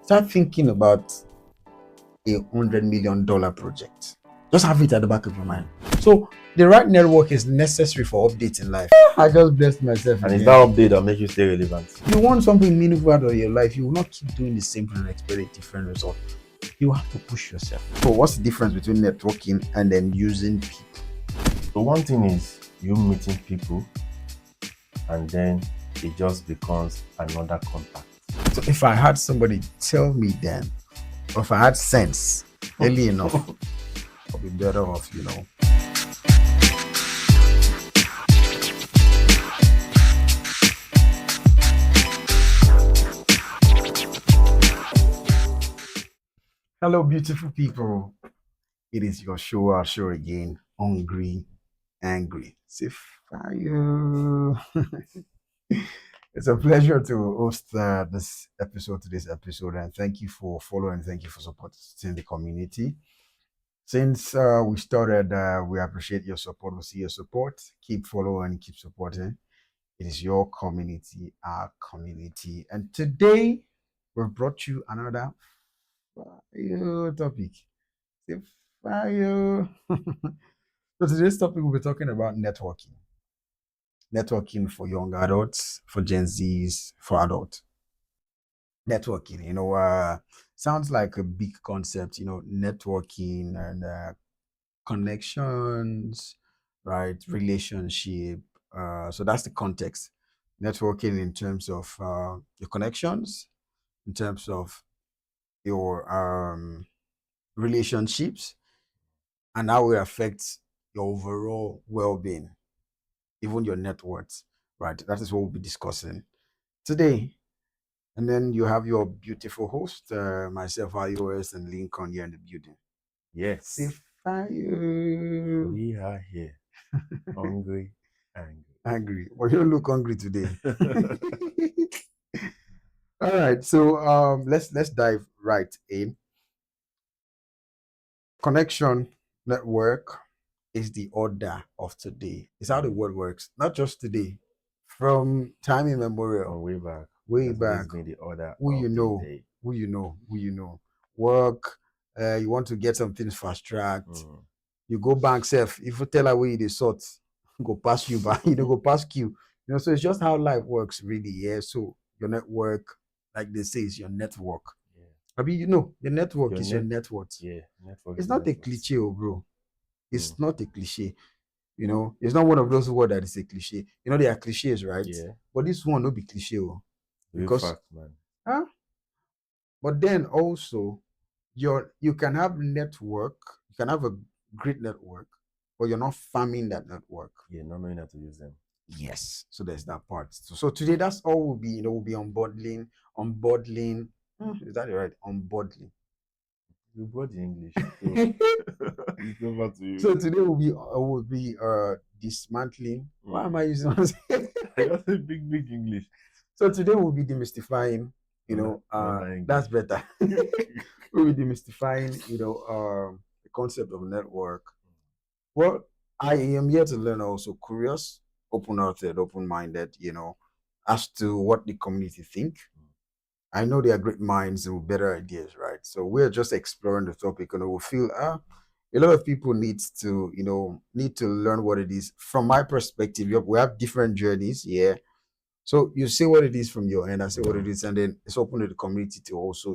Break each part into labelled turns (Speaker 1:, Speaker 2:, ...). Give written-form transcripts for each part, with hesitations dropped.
Speaker 1: Start thinking about $100 million project. Just have it at the back of your mind. So the right network is necessary for updates in life. I just blessed myself.
Speaker 2: And it's that update that makes you stay relevant.
Speaker 1: You want something meaningful out of your life, you will not keep doing the same thing and expect a different result. You have to push yourself. So what's the difference between networking and then using people?
Speaker 2: So one thing is you meeting people and then it just becomes another contact.
Speaker 1: So if I had somebody tell me then, or if I had sense early enough, I'll be better off, Hello, beautiful people. It is your show, our show again, Ungry, Angry. Say fire. It's a pleasure to host today's episode, and thank you for following, thank you for supporting the community. Since we started, we appreciate your support. We see your support. Keep following, keep supporting. It is your community, our community. And today, we've brought you another fire topic. Say fire. So today's topic, we'll be talking about networking. Networking for young adults, for Gen Zs, for adults. Networking, sounds like a big concept, networking and connections, right? Relationship. So that's the context. Networking in terms of your connections, in terms of your relationships, and how it affects your overall well-being, even your net worth, right? That is what we'll be discussing today. And then you have your beautiful host, myself, iOS, and Lincoln here in the building.
Speaker 2: Yes.
Speaker 1: Say fire.
Speaker 2: We are here. Hungry, angry.
Speaker 1: Angry. Well, you don't look hungry today. All right. So let's dive right in. Connection network is the order of today. It's how the world works. Not just today. From time immemorial.
Speaker 2: Way back.
Speaker 1: Way
Speaker 2: That's
Speaker 1: back.
Speaker 2: basically the order
Speaker 1: Who
Speaker 2: of
Speaker 1: you
Speaker 2: the
Speaker 1: know.
Speaker 2: day.
Speaker 1: Who you know. Who you know. Work. You want to get some things fast tracked. You go bank self. If you tell her where you sort, go past you by go past queue. So it's just how life works, really. Yeah. So your network, like they say, is your network.
Speaker 2: Yeah.
Speaker 1: I mean, your network
Speaker 2: Your
Speaker 1: is your network.
Speaker 2: Yeah, network.
Speaker 1: It's
Speaker 2: is
Speaker 1: not a
Speaker 2: network.
Speaker 1: cliche, bro. It's not a cliche. It's not one of those words that is a cliche. There are cliches, right?
Speaker 2: Yeah.
Speaker 1: But this one will be cliche.
Speaker 2: Real
Speaker 1: Because
Speaker 2: fact, man.
Speaker 1: But then also you can have network, you can have a great network, but you're not farming that network.
Speaker 2: Yeah, not knowing how to use them.
Speaker 1: Yes. So there's that part. So today that's all we'll be, we'll be unbottling. Is that right? Unbottling.
Speaker 2: You brought the English. So it's over to you.
Speaker 1: So today we'll be dismantling. Why am I using
Speaker 2: I just said big English.
Speaker 1: So today we'll be demystifying, that's better. We'll be demystifying, the concept of network. Well, I am here to learn, also curious, open-hearted, open-minded, as to what the community think. I know they are great minds and with better ideas, right? So we're just exploring the topic, and we feel a lot of people need to learn what it is. From my perspective, we have different journeys, yeah. So you say what it is from your end, I say what it is, and then it's open to the community to also,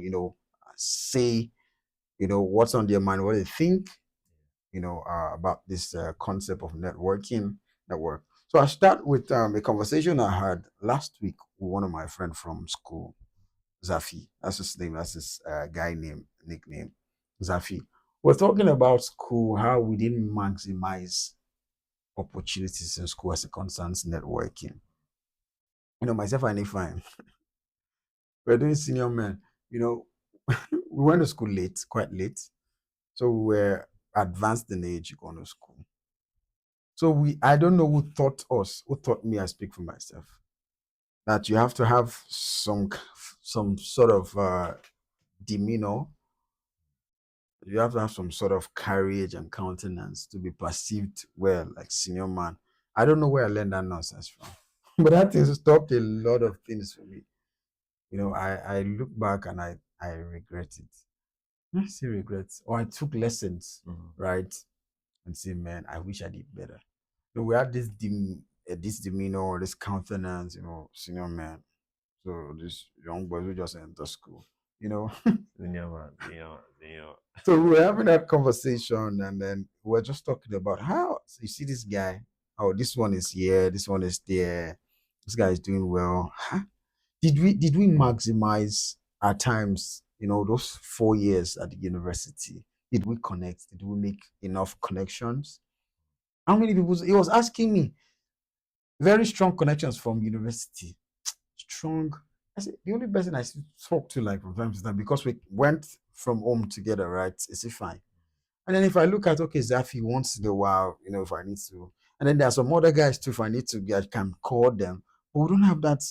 Speaker 1: say, what's on their mind, what they think, about this concept of network. So I start with a conversation I had last week with one of my friends from school, Zafi. That's his name. That's his guy name, nickname, Zafi. We're talking about school, how we didn't maximize opportunities in school as it concerns networking. Myself and Ifine, we're doing senior men. We went to school late, quite late. So we were advanced in age going to school. So I don't know who taught me, I speak for myself, that you have to have some sort of demeanor. You have to have some sort of courage and countenance to be perceived well, like senior man. I don't know where I learned that nonsense from, but that has stopped a lot of things for me. I look back and I I regret it. I still regret, or I took lessons, right? And say, man, I wish I did better. We had this demeanor or this countenance, senior man. So this young boy who just enter school, you know.
Speaker 2: Senior man, senior man, senior.
Speaker 1: So we were having that conversation, and then we were just talking about how so you see this guy. Oh, this one is here, this one is there. This guy is doing well. Huh? Did we maximize our times? Those 4 years at the university. Did we connect? Did we make enough connections? How many people? He was asking me very strong connections from university. Strong. I said the only person I still talk to like from time to time because we went from home together, right? Is it fine? And then if I look at okay, Zafi once in a while, if I need to, and then there are some other guys too. If I need to, I can call them. But we don't have that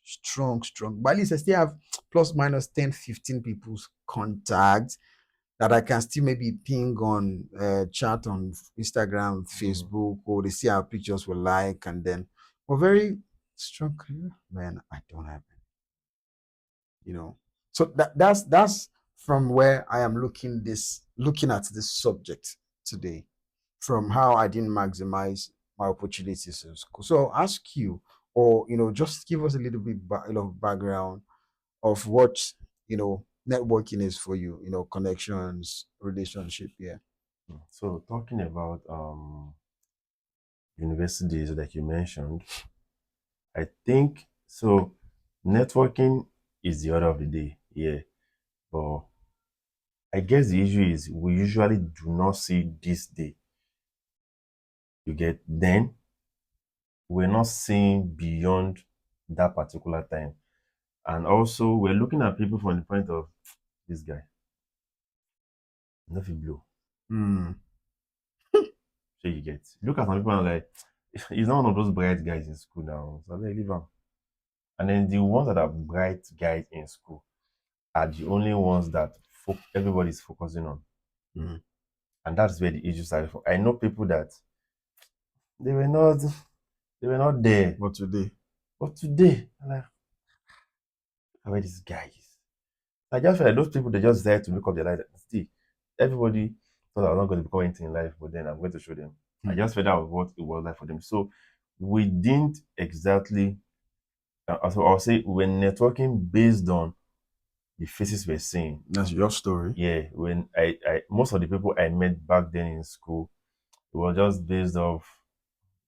Speaker 1: strong. But at least I still have plus minus 10, 15 people's contact that I can still maybe ping on chat on Instagram, Facebook, or they see our pictures we like, and then we're very strong. Man, I don't have you know so that's from where I am looking at this subject today, from how I didn't maximize my opportunities in school. So I'll ask you, or just give us a little bit of background of what networking is for you, connections, relationship. Yeah.
Speaker 2: So talking about universities like you mentioned, I think so. Networking is the order of the day, yeah. But I guess the issue is we usually do not see this day. You get then we're not seeing beyond that particular time. And also we're looking at people from the point of this guy, nothing blow.
Speaker 1: Mm.
Speaker 2: So you get look at some people and like he's not one of those bright guys in school now. So they leave him. And then the ones that are bright guys in school are the only ones that everybody's focusing on.
Speaker 1: Mm.
Speaker 2: And that's where the issue started from. I know people that they were not they were not there.
Speaker 1: But today,
Speaker 2: But today, I'm like, where this guy is. I just feel like those people they just there to make up their life. See, everybody thought I was not going to become anything in life, but then I'm going to show them. I just felt that was what it was like for them. So we didn't exactly so I'll say we're networking based on the faces we're seeing.
Speaker 1: that's your story.
Speaker 2: Yeah, when I most of the people I met back then in school, it was just based off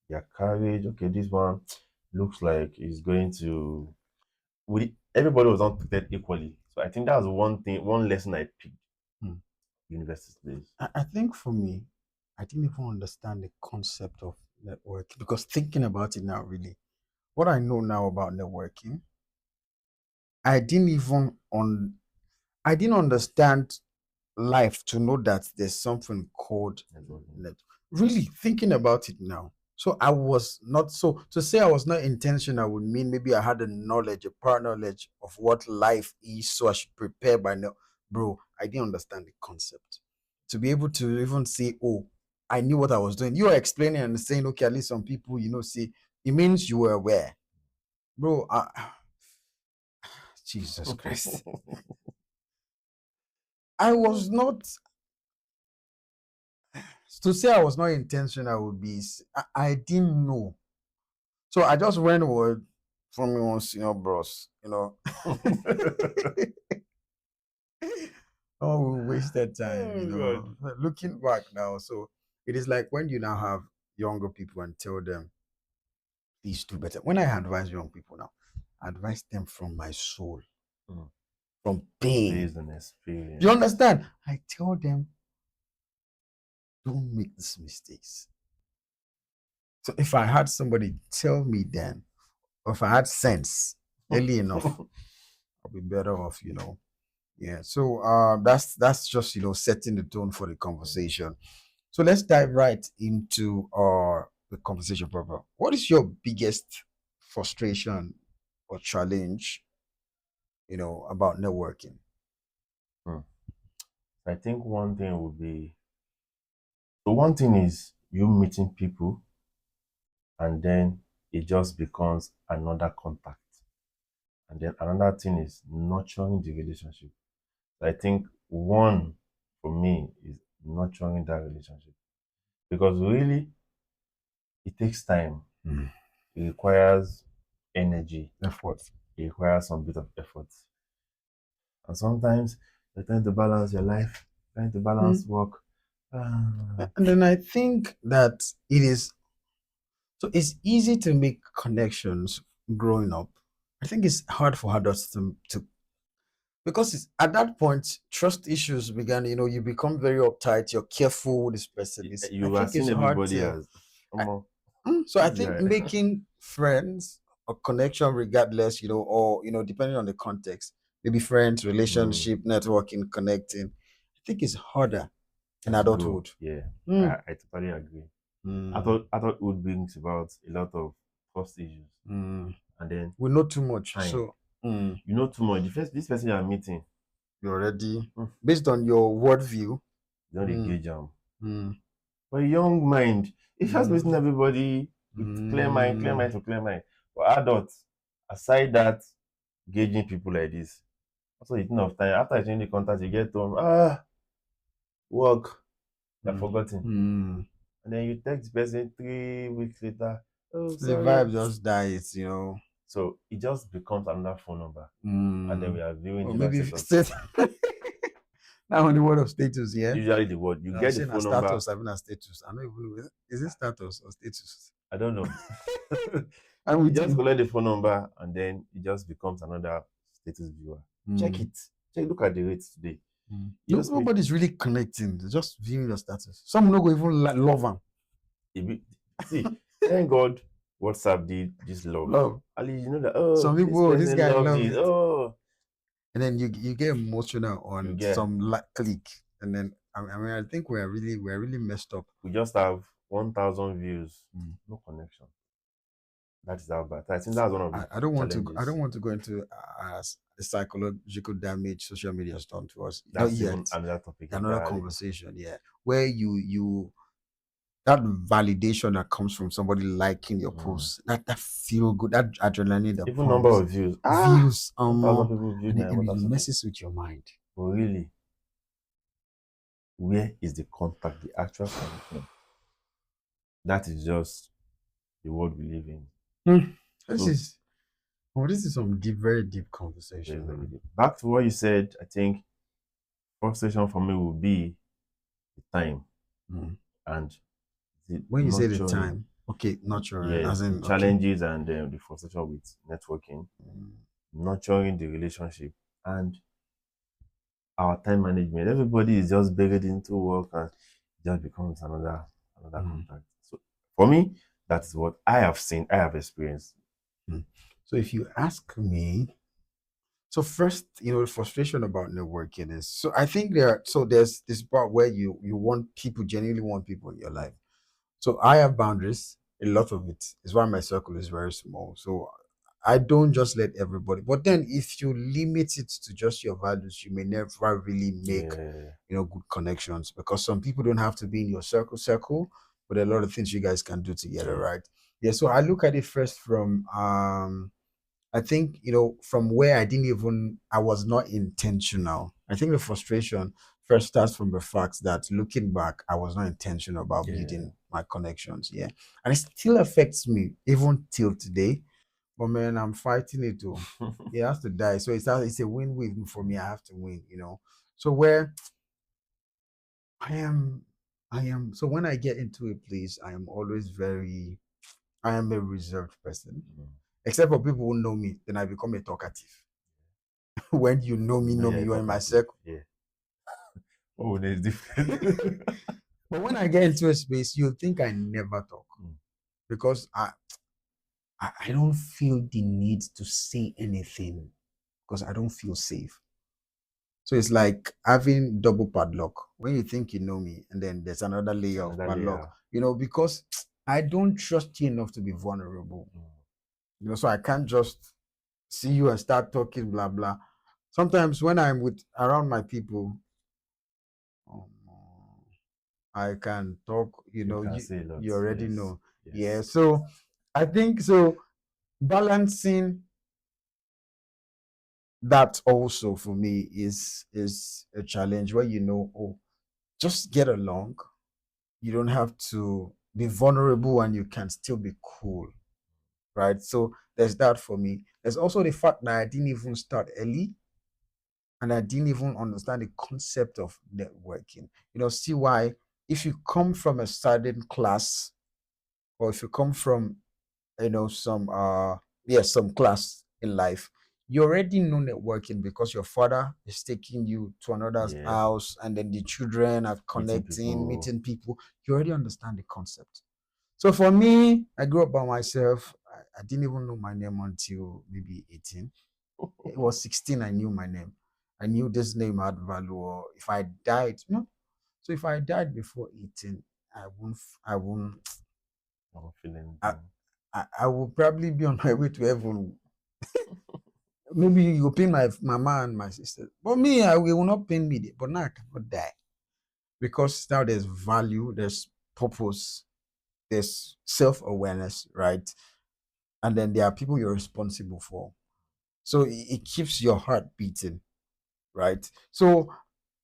Speaker 2: their courage. Okay, this one looks like he's going to. Everybody was not treated equally. So I think that's one thing, one lesson I picked
Speaker 1: Mm.
Speaker 2: university days.
Speaker 1: I think for me, I didn't even understand the concept of networking because thinking about it now, really, what I know now about networking, I didn't even I didn't understand life to know that there's something called
Speaker 2: Networking.
Speaker 1: net. Really thinking about it now. So I was not so to say I was not intentional would mean maybe I had a prior knowledge of what life is, so I should prepare by now. Bro, I didn't understand the concept. To be able to even say, oh, I knew what I was doing. You are explaining and saying, okay, at least some people, say it means you were aware. Bro, Jesus Christ. I was not to say I was not intentional would be I didn't know. So I just went word from me one senior bros, Oh, we wasted time,
Speaker 2: Oh
Speaker 1: Looking back now, so it is like when you now have younger people and tell them, please do better. When I advise young people now, I advise them from my soul,
Speaker 2: God.
Speaker 1: from pain.
Speaker 2: Based on
Speaker 1: You
Speaker 2: experience.
Speaker 1: understand? I tell them, don't make these mistakes. So if I had somebody tell me then, or if I had sense early enough, I'll be better off, Yeah. So that's just setting the tone for the conversation. So let's dive right into the conversation proper. What is your biggest frustration or challenge, about networking?
Speaker 2: Hmm. I think one thing would be so one thing is you meeting people and then it just becomes another contact. And then another thing is nurturing the relationship. I think one for me is nurturing that relationship because really it takes time.
Speaker 1: Mm.
Speaker 2: It requires energy.
Speaker 1: Effort.
Speaker 2: It requires some bit of effort. And sometimes you're trying to balance your life, trying to balance
Speaker 1: Mm.
Speaker 2: work.
Speaker 1: And then I think that it is so it's easy to make connections growing up. I think it's hard for adults to because it's, at that point trust issues began. You become very uptight. You're careful with this person. I
Speaker 2: You are
Speaker 1: think it's
Speaker 2: seeing
Speaker 1: hard
Speaker 2: everybody
Speaker 1: to.
Speaker 2: as
Speaker 1: I,
Speaker 2: Omo,
Speaker 1: so I
Speaker 2: this
Speaker 1: think
Speaker 2: guy.
Speaker 1: making friends or connection, regardless, or depending on the context, maybe friends,
Speaker 2: Mm,
Speaker 1: relationship, networking, connecting. I think it's harder in
Speaker 2: as you grow,
Speaker 1: adulthood.
Speaker 2: yeah,
Speaker 1: Mm,
Speaker 2: I totally agree.
Speaker 1: mm,
Speaker 2: Adulthood brings about a lot of trust issues,
Speaker 1: mm.
Speaker 2: and then
Speaker 1: We know too much,
Speaker 2: time.
Speaker 1: so mm,
Speaker 2: You know too much. This person you are meeting,
Speaker 1: you're already
Speaker 2: mm,
Speaker 1: based on your worldview.
Speaker 2: you don't
Speaker 1: Mm,
Speaker 2: engage them.
Speaker 1: mm,
Speaker 2: For a young mind, it just
Speaker 1: mm,
Speaker 2: meeting everybody with clear
Speaker 1: mm.
Speaker 2: mind to clear mind. For adults, aside that, gauging people like this, also the thing of time. After you change the contact, you get home, work, you're
Speaker 1: Mm,
Speaker 2: forgotten.
Speaker 1: mm.
Speaker 2: And then you text the person 3 weeks later, oh,
Speaker 1: The
Speaker 2: sorry.
Speaker 1: vibe just dies.
Speaker 2: So it just becomes another phone number. And then we
Speaker 1: Mm.
Speaker 2: are viewing
Speaker 1: Or
Speaker 2: different
Speaker 1: maybe
Speaker 2: status.
Speaker 1: now on the word of status, yeah.
Speaker 2: Usually the word, you get the
Speaker 1: Saying a
Speaker 2: phone number.
Speaker 1: status, having a status. I don't even know. Is it status or status?
Speaker 2: I don't know.
Speaker 1: I'm
Speaker 2: You
Speaker 1: with
Speaker 2: just
Speaker 1: you.
Speaker 2: collect the phone number and then it just becomes another status viewer. Check
Speaker 1: Mm,
Speaker 2: it. Check, look at the rates today.
Speaker 1: mm.
Speaker 2: You
Speaker 1: No,
Speaker 2: just pay.
Speaker 1: nobody's really connecting. They're just viewing your status. Some no go even love them.
Speaker 2: See, thank God WhatsApp did this love.
Speaker 1: Love.
Speaker 2: At least you know that, oh,
Speaker 1: Some
Speaker 2: this
Speaker 1: people, oh, this
Speaker 2: person
Speaker 1: guy
Speaker 2: loved
Speaker 1: love
Speaker 2: it.
Speaker 1: it,
Speaker 2: Oh,
Speaker 1: and then you get emotional
Speaker 2: you
Speaker 1: on
Speaker 2: get.
Speaker 1: some click, and then I mean I think we're really messed up.
Speaker 2: We just have 1,000 views,
Speaker 1: Mm.
Speaker 2: no connection. That is how bad. I think that's one of the
Speaker 1: I don't want to I
Speaker 2: challenges.
Speaker 1: don't want to go into the psychological damage social media has done to us. Not
Speaker 2: That's
Speaker 1: yet.
Speaker 2: even another topic
Speaker 1: Another
Speaker 2: entirely.
Speaker 1: conversation, yeah, where you that validation that comes from somebody liking your
Speaker 2: Mm.
Speaker 1: post, that feel good, that adrenaline that
Speaker 2: Even number
Speaker 1: pumps,
Speaker 2: of views.
Speaker 1: views,
Speaker 2: 1,000 people viewed
Speaker 1: and
Speaker 2: my
Speaker 1: it
Speaker 2: WhatsApp status.
Speaker 1: messes with your mind.
Speaker 2: But really, where is the contact, the actual connection? That is just the world we live in.
Speaker 1: Hmm. This
Speaker 2: So
Speaker 1: is this is some deep, very deep
Speaker 2: very,
Speaker 1: conversation.
Speaker 2: very deep. Back to what you said, I think frustration for me will be the time
Speaker 1: Hmm.
Speaker 2: and the
Speaker 1: When you say the
Speaker 2: nurturing.
Speaker 1: time, okay, nurturing,
Speaker 2: Yeah,
Speaker 1: as
Speaker 2: the
Speaker 1: in okay.
Speaker 2: challenges and the frustration with networking,
Speaker 1: Mm.
Speaker 2: nurturing the relationship, and our time management. Everybody is just buried into work and it just becomes another
Speaker 1: Mm.
Speaker 2: contact. So for me, that is what I have seen, I have experienced.
Speaker 1: Mm. So if you ask me, so first, the frustration about networking is so I think there's this part where you want people genuinely want people in your life. So I have boundaries. A lot of it is why my circle is very small. So I don't just let everybody. But then if you limit it to just your values, you may never really make
Speaker 2: Yeah.
Speaker 1: good connections because some people don't have to be in your circle, but there are a lot of things you guys can do together,
Speaker 2: Yeah.
Speaker 1: right? Yeah. So I look at it first from I think, from where I was not intentional. I think the frustration first starts from the fact that looking back, I was not intentional about
Speaker 2: Yeah.
Speaker 1: building my connections. Yeah. And it still affects me even till today. But man, I'm fighting it too. It has to die. So it's a win-win for me. I have to win. So where so when I get into a place, I am a reserved person.
Speaker 2: Mm.
Speaker 1: Except for people who know me, then I become a talkative. When you
Speaker 2: You know
Speaker 1: know
Speaker 2: you're
Speaker 1: me,
Speaker 2: a
Speaker 1: you're in my
Speaker 2: talkative.
Speaker 1: circle.
Speaker 2: Yeah. Oh, there's different.
Speaker 1: But when I get into a space, you think I never talk
Speaker 2: Mm.
Speaker 1: because I don't feel the need to say anything because I don't feel safe. So it's like having double padlock when you think you know me, and then there's another
Speaker 2: It's
Speaker 1: layer of
Speaker 2: another
Speaker 1: padlock.
Speaker 2: layer.
Speaker 1: Because I don't trust you enough to be vulnerable.
Speaker 2: Mm.
Speaker 1: So I can't just see you and start talking blah blah. Sometimes when I'm with around my people, um, I can talk,
Speaker 2: You can
Speaker 1: you
Speaker 2: say a lot.
Speaker 1: you already
Speaker 2: Yes.
Speaker 1: know. Yeah.
Speaker 2: Yes.
Speaker 1: So I think so balancing that also for me is a challenge where oh, just get along. You don't have to be vulnerable and you can still be cool, right? So there's that for me. There's also the fact that I didn't even start early and I didn't even understand the concept of networking. See why if you come from a certain class or if you come from some some class in life, you already know networking because your father is taking you to another's
Speaker 2: Yeah,
Speaker 1: house and then the children are
Speaker 2: meeting
Speaker 1: connecting,
Speaker 2: people.
Speaker 1: meeting people. You already understand the concept. So for me, I grew up by myself. I didn't even know my name until maybe 18. It was 16 I knew my name. I knew this name had value, or if I died, so if I died before 18, I won't
Speaker 2: I'm feeling
Speaker 1: I,
Speaker 2: down.
Speaker 1: I will probably be on my way to heaven. Maybe you pain my mama and my sister, but me, will not pain me. But now I cannot die because now there's value, there's purpose, there's self awareness, right? And then there are people you're responsible for. So it keeps your heart beating, right? So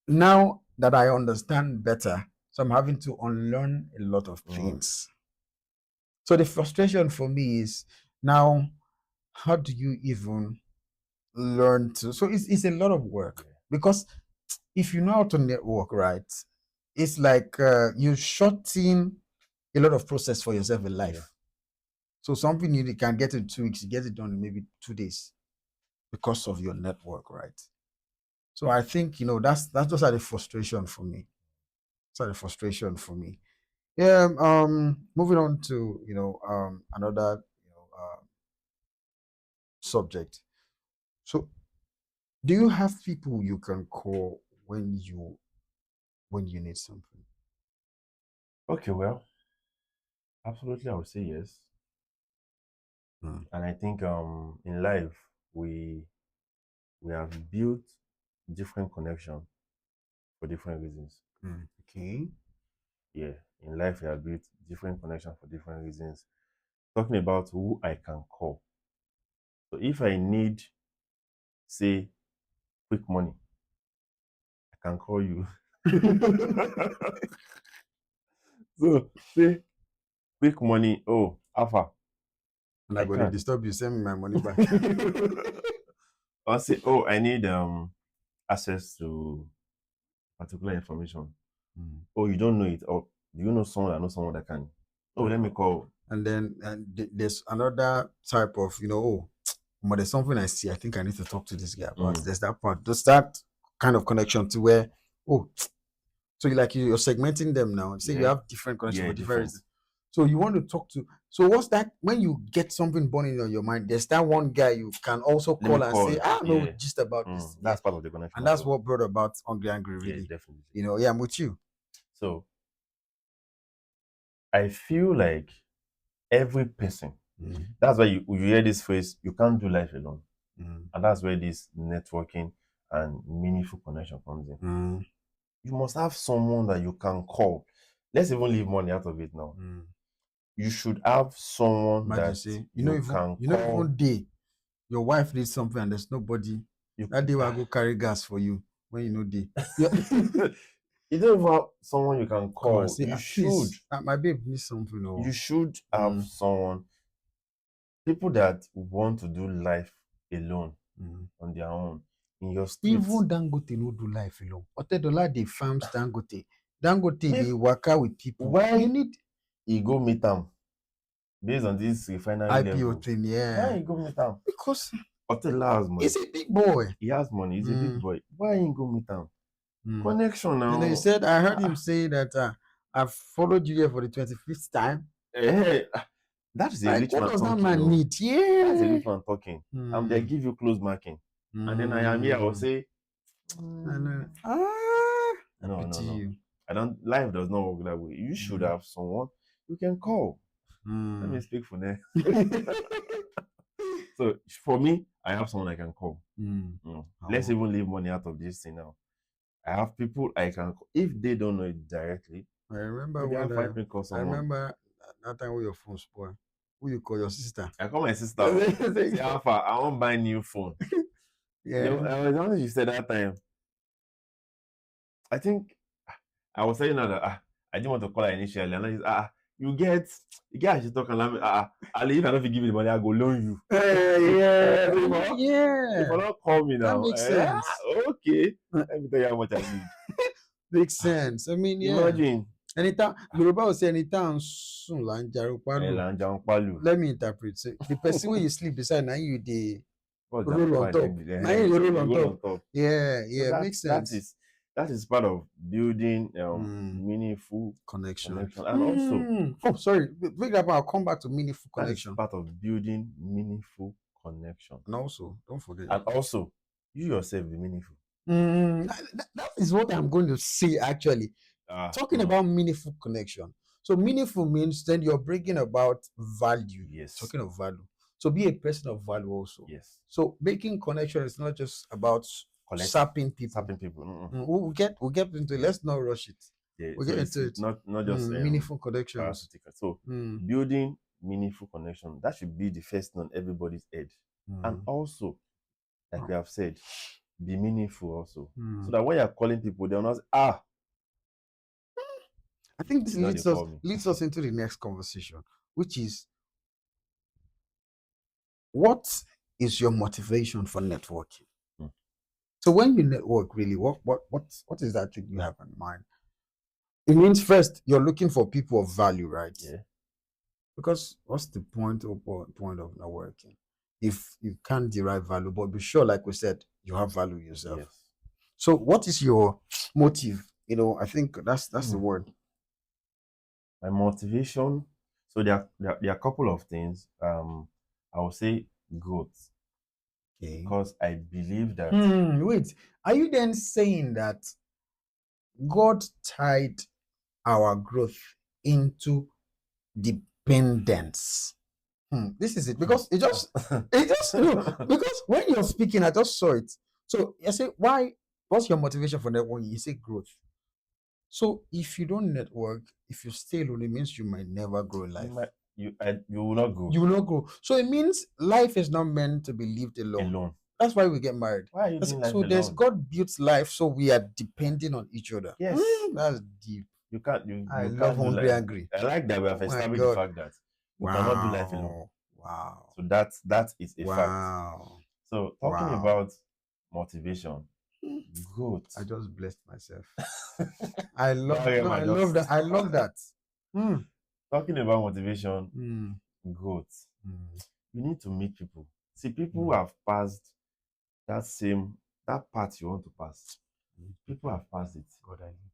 Speaker 1: now that I understand better, so I'm having to unlearn a lot of
Speaker 2: Mm,
Speaker 1: things. So the frustration for me is now, how do you even learn to? So it's a lot of work
Speaker 2: yeah,
Speaker 1: because if you know how to network, right, it's like you shorten a lot of process for yourself in
Speaker 2: yeah.
Speaker 1: life. So something you can get in 2 weeks, you get it done in maybe 2 days because of your network, right? So I think that's those are the frustration for me. Those are the frustration for me. Yeah. Moving on to another subject. So, do you have people you can call when you need something?
Speaker 2: Okay, well, absolutely, I would say yes.
Speaker 1: Mm.
Speaker 2: And I think in life we have built different connection for different reasons.
Speaker 1: Mm. Okay.
Speaker 2: Yeah, in life we have built different connection for different reasons. Talking about who I can call. So if I need, say, quick money, I can call you. So say quick money. Oh, Alpha,
Speaker 1: And I
Speaker 2: I
Speaker 1: go to
Speaker 2: can.
Speaker 1: disturb you, send me my money back.
Speaker 2: Or say, oh, I need access to particular information.
Speaker 1: Mm.
Speaker 2: Oh, you don't know it. Or do you know someone that knows someone that can? Oh, let me call.
Speaker 1: And then there's another type of oh, but there's something I see. I think I need to talk to this guy about.
Speaker 2: Mm,
Speaker 1: There's that part. There's that kind of connection to where oh, so you're segmenting them now. Say you
Speaker 2: yeah,
Speaker 1: have different connection
Speaker 2: yeah,
Speaker 1: for different
Speaker 2: different.
Speaker 1: reasons. So you want to talk to. So what's that? When you get something burning on your mind, there's that one guy you can also
Speaker 2: Let me
Speaker 1: call and say,
Speaker 2: call.
Speaker 1: no,
Speaker 2: Yeah,
Speaker 1: just about this. Yeah,
Speaker 2: that's part of the connection
Speaker 1: and
Speaker 2: as
Speaker 1: that's
Speaker 2: well.
Speaker 1: what brought about Angry
Speaker 2: Yeah,
Speaker 1: really.
Speaker 2: definitely.
Speaker 1: Yeah, I'm with you.
Speaker 2: So I feel like every person.
Speaker 1: Mm,
Speaker 2: That's why you hear this phrase, you can't do life alone.
Speaker 1: mm,
Speaker 2: And that's where this networking and meaningful connection comes in.
Speaker 1: mm,
Speaker 2: You must have someone that you can call. Let's even leave money out of it now.
Speaker 1: mm.
Speaker 2: You should have someone
Speaker 1: Imagine
Speaker 2: that
Speaker 1: say,
Speaker 2: you can call.
Speaker 1: even day your wife needs something and there's nobody.
Speaker 2: You,
Speaker 1: That day will go carry gas for you when you know day. Yeah.
Speaker 2: you don't even have someone you can
Speaker 1: Come and
Speaker 2: call.
Speaker 1: say, please, my babe needs something.
Speaker 2: You
Speaker 1: Oh.
Speaker 2: should have
Speaker 1: Mm,
Speaker 2: someone, people that want to do life alone
Speaker 1: mm.
Speaker 2: on their own in your streets.
Speaker 1: Even Dangote no do life alone. Otedola dey farms Dangote. Dangote
Speaker 2: Make
Speaker 1: dey waka with people. You
Speaker 2: why
Speaker 1: need
Speaker 2: he go meet am based on this refinery
Speaker 1: IPO
Speaker 2: level.
Speaker 1: thing,
Speaker 2: Why
Speaker 1: yeah.
Speaker 2: he go meet am?
Speaker 1: Because
Speaker 2: Otela has
Speaker 1: he's
Speaker 2: money.
Speaker 1: a big boy.
Speaker 2: He has money. He's a big
Speaker 1: Mm,
Speaker 2: boy. Why he go meet am?
Speaker 1: mm.
Speaker 2: Connection
Speaker 1: He
Speaker 2: now.
Speaker 1: said, I heard him
Speaker 2: Ah,
Speaker 1: say that I've followed you here for the 25th time.
Speaker 2: that is a
Speaker 1: Like,
Speaker 2: rich
Speaker 1: what
Speaker 2: man
Speaker 1: does that
Speaker 2: talking.
Speaker 1: man
Speaker 2: No,
Speaker 1: need?
Speaker 2: that's a
Speaker 1: Yeah.
Speaker 2: rich man talking. They
Speaker 1: Mm,
Speaker 2: give you close marking, and then I am here. I will
Speaker 1: mm.
Speaker 2: say,
Speaker 1: I know. I
Speaker 2: no, no,
Speaker 1: pity
Speaker 2: no.
Speaker 1: you.
Speaker 2: I don't. Life does not work that way. You should
Speaker 1: Mm,
Speaker 2: have someone you can call. Let me
Speaker 1: mm.
Speaker 2: speak for them. So for me, I have someone I can call.
Speaker 1: Mm.
Speaker 2: Let's
Speaker 1: Oh,
Speaker 2: even leave money out of this thing now. I have people I can call. If they don't know it directly,
Speaker 1: I remember
Speaker 2: maybe I'll
Speaker 1: when
Speaker 2: find me call
Speaker 1: I
Speaker 2: someone.
Speaker 1: remember that time when your phone spoiled. Who you call your sister?
Speaker 2: I call my sister. Say, Alpha, I want buy new phone.
Speaker 1: Yeah.
Speaker 2: I was honest, you said that time. I think I was telling her that I didn't want to call her initially, and then she's you get she talk and Ali, if I don't give you the money, I go loan you.
Speaker 1: Yeah.
Speaker 2: If I
Speaker 1: Yeah.
Speaker 2: don't call me
Speaker 1: That
Speaker 2: now,
Speaker 1: makes sense.
Speaker 2: okay, let me tell you how much I need.
Speaker 1: Makes sense. I mean, yeah.
Speaker 2: Imagine,
Speaker 1: Anytime Yoruba will say anytime soon la njarupalu.
Speaker 2: Lanja Palu.
Speaker 1: Let me interpret. Say, the person where you sleep beside now you the
Speaker 2: What's that?
Speaker 1: roll on
Speaker 2: Why
Speaker 1: top. Now you roll
Speaker 2: you
Speaker 1: on
Speaker 2: roll
Speaker 1: top.
Speaker 2: on top.
Speaker 1: Yeah,
Speaker 2: So
Speaker 1: yeah, makes sense.
Speaker 2: that is part of building
Speaker 1: Mm,
Speaker 2: meaningful
Speaker 1: connection.
Speaker 2: connection, and also
Speaker 1: Oh, sorry. Bring up. I'll come back to meaningful
Speaker 2: that is
Speaker 1: connection.
Speaker 2: part of building meaningful connection,
Speaker 1: And also, don't forget.
Speaker 2: and also you yourself be meaningful.
Speaker 1: That is what I'm going to say. Actually, talking about meaningful connection. So meaningful means then you're bringing about value.
Speaker 2: Yes.
Speaker 1: Talking of value. So be a person of value also.
Speaker 2: Yes.
Speaker 1: So making connection is not just about sapping people. We'll get into it. Let's not rush it.
Speaker 2: Yeah,
Speaker 1: We'll
Speaker 2: so
Speaker 1: get
Speaker 2: it's
Speaker 1: into it.
Speaker 2: not just
Speaker 1: meaningful connections.
Speaker 2: parasitic. So building meaningful connection, that should be the first thing on everybody's head. And also, like we have said, be meaningful also. So that when you're calling people, they'll not say, I
Speaker 1: think this
Speaker 2: you know they
Speaker 1: leads us into the next conversation, which is what is your motivation for networking? So when you network, really, what is that thing you have in mind? It means first you're looking for people of value, right?
Speaker 2: Yeah.
Speaker 1: Because what's the point of networking if you can't derive value? But be sure, like we said, you have value yourself.
Speaker 2: Yes.
Speaker 1: So what is your motive? I think that's the word.
Speaker 2: My motivation. So there are a couple of things. I will say growth.
Speaker 1: Okay.
Speaker 2: Because I believe that.
Speaker 1: Wait, are you then saying that God tied our growth into dependence? This is it, because it just because when you're speaking, I just saw it. So I say, what's your motivation for networking? You say growth. So if you don't network, if you stay alone, it means you might never grow in life.
Speaker 2: You will not grow.
Speaker 1: You will not grow. So it means life is not meant to be lived alone. That's why we get married.
Speaker 2: Why are you doing life
Speaker 1: so
Speaker 2: alone?
Speaker 1: There's God built life, so we are depending on each other.
Speaker 2: Yes.
Speaker 1: That's deep.
Speaker 2: You can't. You
Speaker 1: love
Speaker 2: can't
Speaker 1: Hungry Angry.
Speaker 2: I like that we have established the fact that you cannot do life alone.
Speaker 1: Wow.
Speaker 2: So that is a fact. So talking about motivation, growth.
Speaker 1: I just blessed myself. I love that. I love that.
Speaker 2: Talking about motivation, growth. You need to meet people. See, people who have passed that path you want to pass. People have passed it. God, I need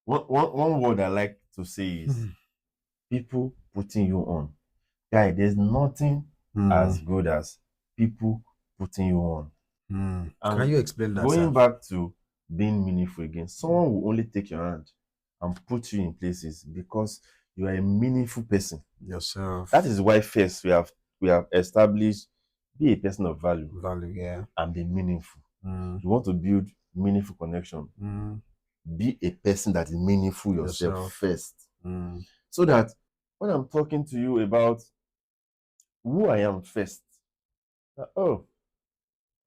Speaker 2: one word I like to say is people putting you on. Guy, there's nothing as good as people putting you on.
Speaker 1: Can you explain that?
Speaker 2: Going back to being meaningful again, someone will only take your hand and put you in places because you are a meaningful person
Speaker 1: yourself.
Speaker 2: That is why first we have established be a person of value.
Speaker 1: Yeah.
Speaker 2: And be meaningful. You want to build meaningful connection. Be a person that is meaningful yourself first. So that when I'm talking to you about who I am first,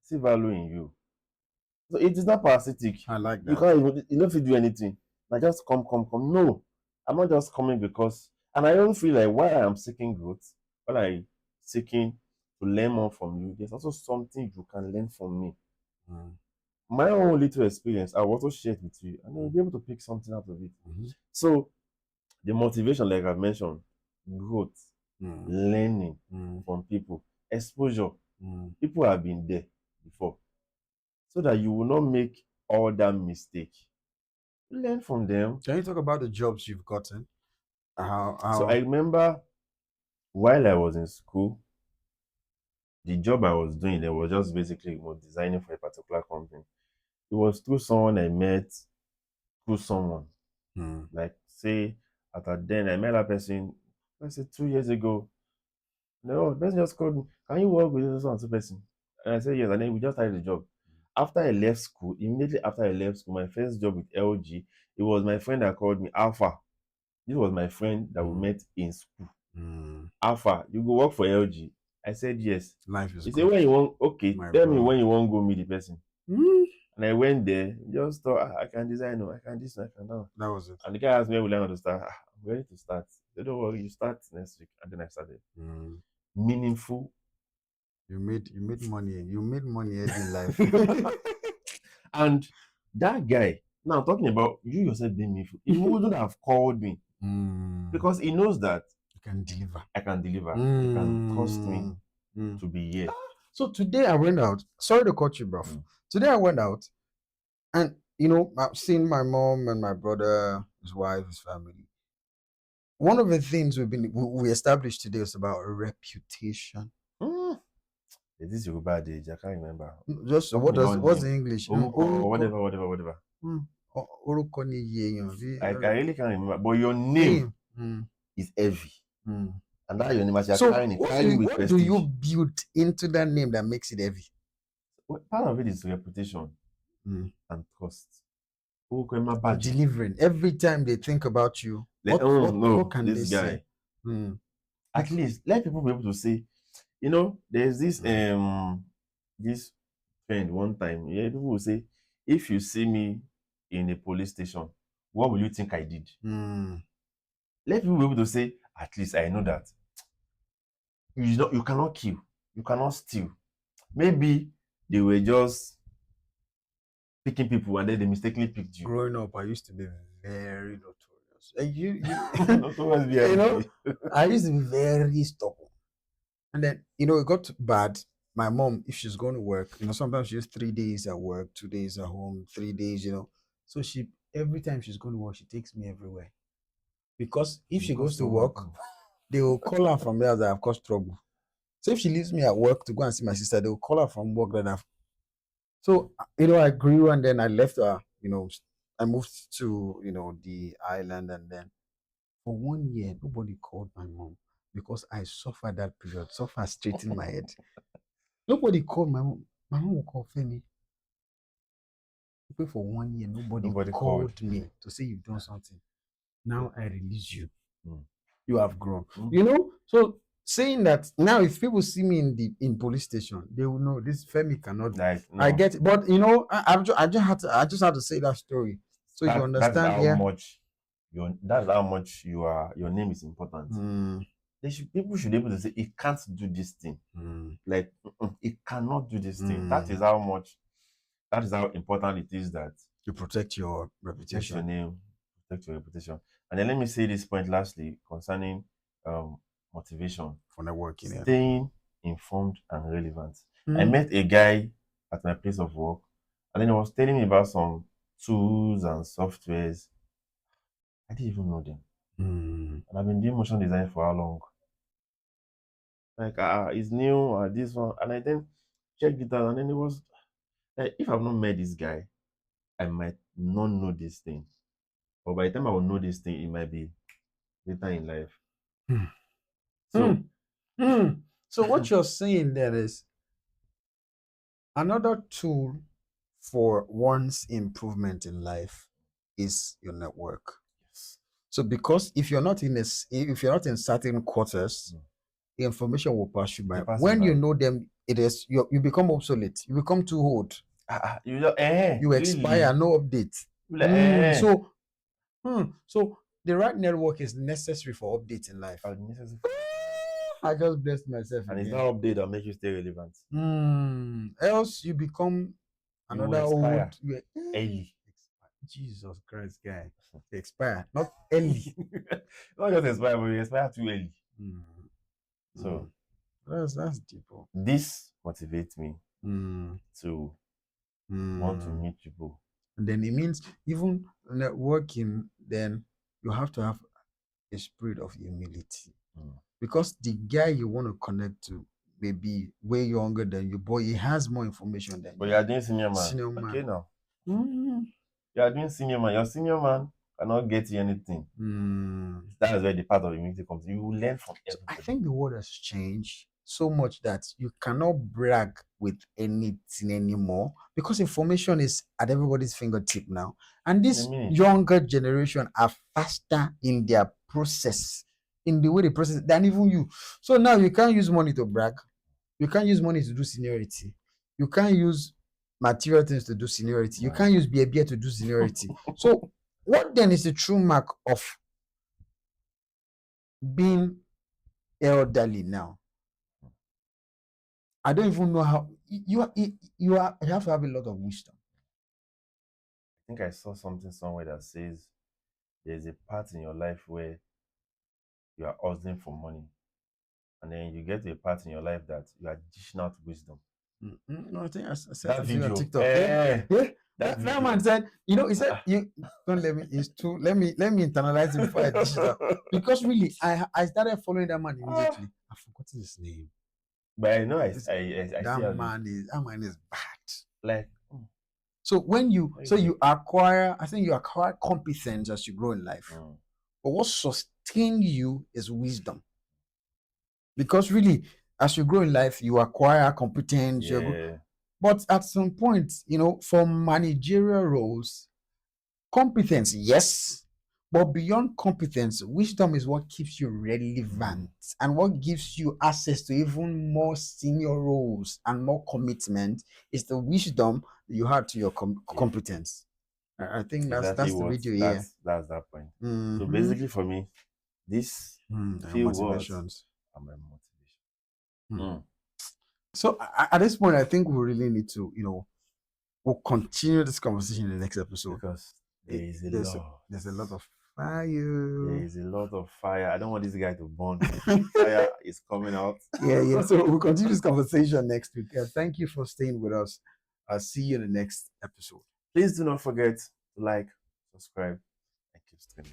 Speaker 2: see value in you. So it is not parasitic.
Speaker 1: I like that.
Speaker 2: You don't feel do anything. Like just come. No. I'm not just coming because, and I don't feel like while I am seeking growth, while I seeking to learn more from you, there's also something you can learn from me. My own little experience, I will also share it with you, and then you'll be able to pick something out of it. So the motivation, like I've mentioned, growth, learning from people, exposure. People have been there before. So that you will not make all that mistake. Learn from them.
Speaker 1: Can you talk about the jobs you've gotten?
Speaker 2: So I remember while I was in school, the job I was doing, it was just basically designing for a particular company. It was through someone I met, through someone. Like say, then I met that person, let's say 2 years ago. No, the person just called me, can you work with this one person? And I said yes, and then we just started the job. After I left school, immediately after I left school, my first job with LG, it was my friend that called me, Alpha. This was my friend that we met in school. Alpha, you go work for LG. I said yes.
Speaker 1: Life is
Speaker 2: He
Speaker 1: good.
Speaker 2: said, when you want, okay,
Speaker 1: My
Speaker 2: tell me
Speaker 1: bro.
Speaker 2: when you want to go meet the person.
Speaker 1: Mm.
Speaker 2: And I went there, just thought, I can design, I can this, I can that.
Speaker 1: That was it.
Speaker 2: And the guy asked me, when will I want to start? I'm ready to start. He said, don't worry, you start next week. And then I started. Meaningful.
Speaker 1: You made money. You made money in life.
Speaker 2: And that guy, now talking about you yourself being meaningful, he wouldn't have called me because he knows that
Speaker 1: you can deliver.
Speaker 2: I can deliver. He can trust me to be here.
Speaker 1: So today I went out. Sorry to cut you, bro. Today I went out, and I've seen my mom and my brother, his wife, his family. One of the things we established today was about a reputation.
Speaker 2: Is this your bad age? I can't remember.
Speaker 1: Just what's the English?
Speaker 2: Whatever. I really can't remember. But your name is heavy. And that your name as you're carrying it.
Speaker 1: What do you build into that name that makes it heavy?
Speaker 2: Part of it is reputation and trust.
Speaker 1: Delivering. Every time they think about you, what can
Speaker 2: this
Speaker 1: they
Speaker 2: guy
Speaker 1: say?
Speaker 2: At least let people be able to say, there's this this friend one time. Yeah, people will say, if you see me in a police station, what will you think I did? Let people be able to say, at least I know that you cannot kill, you cannot steal. Maybe they were just picking people and then they mistakenly picked you.
Speaker 1: Growing up, I used to be very notorious. And
Speaker 2: notorious
Speaker 1: I used to be very stubborn. And then, it got bad. My mom, if she's going to work, sometimes she's 3 days at work, 2 days at home, 3 days, So every time she's going to work, she takes me everywhere. Because if she goes to work, they will call her from there that I've caused trouble. So if she leaves me at work to go and see my sister, they will call her from work that I've. So, I grew and then I left her, I moved to, the island, and then for 1 year, nobody called my mom because I suffered that period, suffered straight in my head. Nobody called my mom. My mom will call Femi. For 1 year, nobody called me to say you've done something. Now I release you. You have grown. So saying that now, if people see me in police station, they will know this Femi cannot. No. I get it, but I just had to say that story so you understand.
Speaker 2: That's how much your name is important. People should be able to say it can't do this thing. Like it cannot do this thing. That is how important it is that
Speaker 1: you protect your reputation.
Speaker 2: Your name, protect your reputation. And then let me say this point lastly concerning motivation
Speaker 1: for networking.
Speaker 2: Staying informed and relevant. I met a guy at my place of work, and then he was telling me about some tools and softwares. I didn't even know them. And I've been doing motion design for how long? Like, it's new, this one. And I then checked it out, and then it was like, if I've not met this guy, I might not know this thing. But by the time I will know this thing, it might be later in life.
Speaker 1: So what you're saying there is another tool for one's improvement in life is your network.
Speaker 2: Yes.
Speaker 1: So because if you're not in certain quarters, the information will pass you by. When you know them, you become obsolete. You become too old. You expire, no update. So the right network is necessary for updates in life. I just blessed myself.
Speaker 2: And it's not update that makes you stay relevant.
Speaker 1: Else you become another old.
Speaker 2: Early.
Speaker 1: Jesus Christ, guy. Expire, not early.
Speaker 2: Not just expire, but you expire too early. So
Speaker 1: that's deep.
Speaker 2: This motivates me to want to meet people.
Speaker 1: And then it means even networking, then you have to have a spirit of humility. Because the guy you want to connect to may be way younger than you, but he has more information than you.
Speaker 2: But you are doing senior man. Okay, now. You are doing senior man. Your senior man cannot get you anything. That is where the part of humility comes. You will learn from everybody.
Speaker 1: I think the world has changed so much that you cannot brag with anything anymore because information is at everybody's fingertip now. And this younger generation are faster in their process, in the way they process than even you. So now you can't use money to brag. You can't use money to do seniority. You can't use material things to do seniority. You can't use beer to do seniority. So what then is the true mark of being elderly now? I don't even know how you have to have a lot of wisdom.
Speaker 2: I think I saw something somewhere that says there's a part in your life where you are hustling for money, and then you get to a part in your life that you are dishing out wisdom.
Speaker 1: No, I think I said
Speaker 2: That
Speaker 1: something on
Speaker 2: video.
Speaker 1: TikTok. That man said, he said, you don't let me. It's too. Let me internalize it before I dish it out. Because really, I started following that man immediately. I've forgotten his name.
Speaker 2: But I know I
Speaker 1: that man is bad.
Speaker 2: Like,
Speaker 1: so when you acquire, I think you acquire competence as you grow in life. But what sustains you is wisdom. Because really, as you grow in life, you acquire competence. But at some point, for managerial roles, competence, yes. But beyond competence, wisdom is what keeps you relevant and what gives you access to even more senior roles and more commitment is the wisdom you had to your competence. I think that's the video.
Speaker 2: That's that point. So basically, for me, this few words are my motivation.
Speaker 1: So at this point, I think we really need to, we'll continue this conversation in the next episode
Speaker 2: because there's a lot of
Speaker 1: fire.
Speaker 2: There is a lot of fire. I don't want this guy to burn. Fire is coming out.
Speaker 1: Yeah. So we'll continue this conversation next week. Thank you for staying with us. I'll see you in the next episode.
Speaker 2: Please do not forget to like, subscribe, and keep streaming.